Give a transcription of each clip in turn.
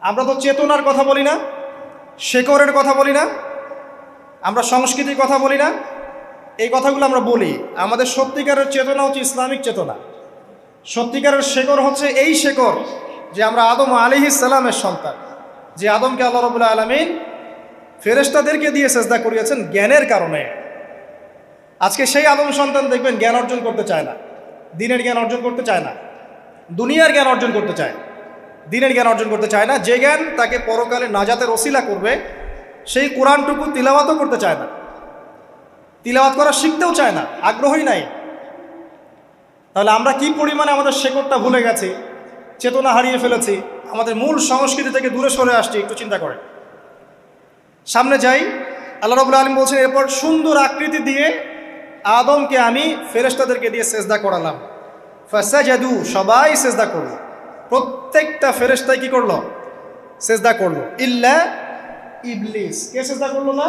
আমরা তো চেতনার কথা বলি না, শেকড়ের কথা বলি না, আমরা সংস্কৃতির কথা বলি না। এই কথাগুলো আমরা বলি। আমাদের সত্যিকারের চেতনা হচ্ছে ইসলামিক চেতনা। সত্যিকারের শেকড় হচ্ছে এই শেকড় যে আমরা আদম আলাইহিস সালামের সন্তান, যে আদমকে আল্লাহ রাব্বুল আলামিন ফেরেশতাদেরকে দিয়ে সেজদা করিয়েছেন জ্ঞানের কারণে। আজকে সেই আদম সন্তান দেখবেন জ্ঞান অর্জন করতে চায় না, দিনের জ্ঞান অর্জন করতে চায় না, দুনিয়ার জ্ঞান অর্জন করতে চায়, দিনের জ্ঞান অর্জন করতে চায় না। যে জ্ঞান তাকে পরকালে নাজাতের ওসিলা করবে, সেই কোরআনটুকু তিলাওয়াতও করতে চায় না, তিলাওয়াত করা শিখতেও চায় না, আগ্রহই নাই। তাহলে আমরা কি পরিমাণে আমাদের শেকড়টা ভুলে গেছি, চেতনা হারিয়ে ফেলেছি, আমাদের মূল সংস্কৃতি থেকে দূরে সরে আসছি, একটু চিন্তা করে। সামনে যাই, আল্লাহ রাব্বুল আলামিন বলছেন এরপর সুন্দর আকৃতি দিয়ে আদমকে আমি ফেরেশতাদেরকে দিয়ে সেজদা করালাম। ফাসাজাদু, সবাই সেজদা করলো, প্রত্যেকটা ফেরেশতাই কি করলো? সেজদা করলো। ইল্লা ইবলিস, কে সেজদা করলো না?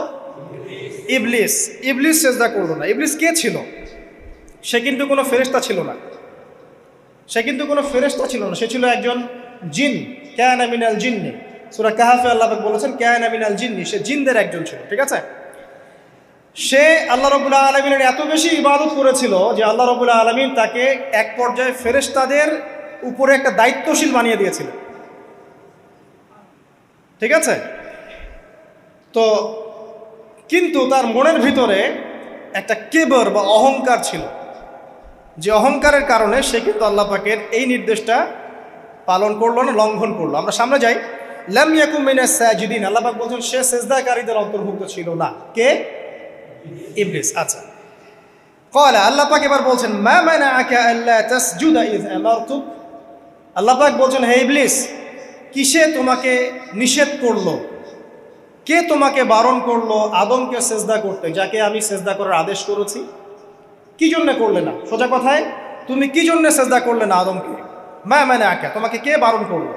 ইবলিস। ইবলিস সেজদা করলো না। ইবলিস কে ছিল? সে কিন্তু কোনো ফেরেশতা ছিল না, সে কিন্তু কোনো ফেরেশতা ছিল না, সে ছিল একজন জিন। কানা মিনাল জিন্নি, সূরা কাহফে আল্লাহ পাক বলেছেন কানা মিনাল জিন্নি, সে জিনদের একজন ছিল। ঠিক আছে, সে আল্লাহ রাব্বুল আলামিনের এত বেশি ইবাদত করেছিল যে আল্লাহ রাব্বুল আলামিন তাকে এক পর্যায়ে ফেরেশতাদের উপরে একটা দায়িত্বশীল বানিয়ে দিয়েছিলেন। ঠিক আছে, তো কিন্তু তার মনের ভিতরে একটা কেবর বা অহংকার ছিল, যে অহংকারের কারণে সে কিন্তু আল্লাহ পাকের এই নির্দেশটা পালন করলো না, লঙ্ঘন করলো। আমরা সামনে যাই। লাম ইয়াকুম মিনাস সাজিদিন, আল্লাহ পাক বলছেন সে সেজদাকারীদের অন্তর্ভুক্ত ছিল না। কে? ইবলিস। আচ্ছা, ক্বালা, আল্লাহ পাক এবার বলছেন মা মানাআকা আল্লা তাসজুদা ইয আমারতুক, আল্লাহ পাক বলছেন হে ইবলিস, কিসে তোমাকে নিষেধ করলো, কে তোমাকে বারণ করলো আদমকে সেজদা করতে, যাকে আমি সেজদা করার আদেশ করেছি? কি জন্য করলে না? সোজা কথায়, তুমি কি জন্য সেজদা করলে না আদমকে? মা মানাআকা, তোমাকে কে বারণ করলো?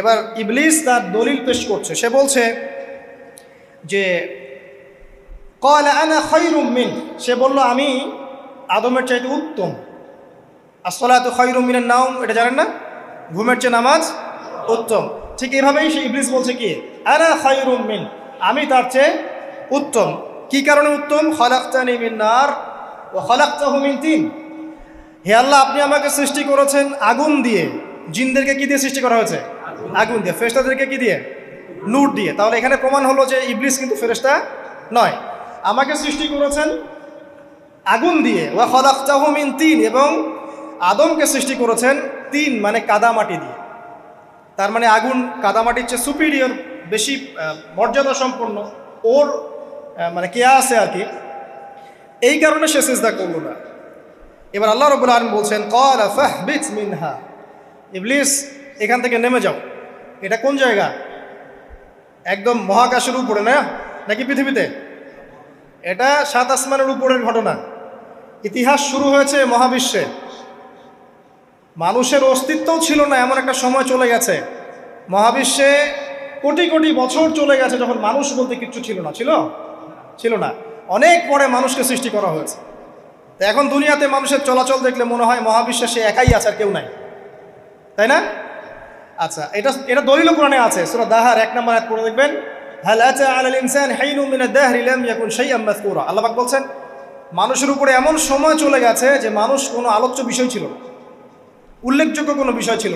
এবার ইবলিস তার দলিল পেশ করছে। সে বলছে যে ক্বালা আনা খায়রুম মিন, সে বলল আমি আদমের চাইতে উত্তম। আসসালাতু খায়রুম মিনান নাওম, এটা জানেন না? ঘুমের চেয়ে নামাজ উত্তম। ঠিক এইভাবেই সে ইবলিস বলছে কি আনা খায়রুম মিন, আমি তার চেয়ে উত্তম। কি কারণে উত্তম? খালাকতানি মিন নার ওয়া খালাকতাহু মিন তিন, হে আল্লাহ আপনি আমাকে সৃষ্টি করেছেন আগুন দিয়ে, জিনদেরকে কি দিয়ে সৃষ্টি করা হয়েছে? আগুন দিয়ে। ফেরেশতাদেরকে কি দিয়ে? নূর দিয়ে। তাহলে এখানে প্রমাণ হলো যে ইবলিস কিন্তু ফেরেশতা নয়। আমাকে সৃষ্টি করেছেন আগুন দিয়ে, ওয়া খালাকতাহু মিন তিন, এবং আদমকে সৃষ্টি করেছেন তিন মানে কাদামাটি দিয়ে। তার মানে আগুন কাদামাটির চেয়ে সুপিরিয়র, বেশি মর্যাদা সম্পন্ন, ওর মানে কে আছে আর কি, এই কারণে সে সিজদা করলো না। এবার আল্লাহ রাব্বুল আলামিন বলছেন ক্বালা ফাহবিত মিনহা, ইবলিস এখান থেকে নেমে যাও। এটা কোন জায়গা? একদম মহাকাশের উপরে না, নাকি পৃথিবীতে? এটা 7 আসমানের উপরের ঘটনা। ইতিহাস শুরু হয়েছে মহাবিশ্বে, মানুষের অস্তিত্বও ছিল না এমন একটা সময় চলে গেছে। মহাবিশ্বে কোটি কোটি বছর চলে গেছে যখন মানুষ বলতে কিচ্ছু ছিল না। ছিল না। অনেক পরে মানুষকে সৃষ্টি করা হয়েছে। তো এখন দুনিয়াতে মানুষের চলাচল দেখলে মনে হয় মহাবিশ্বে সে একাই আছে, আর কেউ নাই, তাই না? আচ্ছা, এটা দলিল কোরআনে আছে। সূরা দাহার 1 নম্বর আয়াত পড়ে দেখবেন, হাল আতা আলাল ইনসানি হাইনুম মিনাদ দাহরি লাম ইয়াকুন শাইআম মাযকুরা, আল্লাহ পাক বলছেন মানুষের উপরে এমন সময় চলে গেছে যে মানুষ কোনো আলোচ্য বিষয় ছিল না, উল্লেখযোগ্য কোনো বিষয় ছিল না।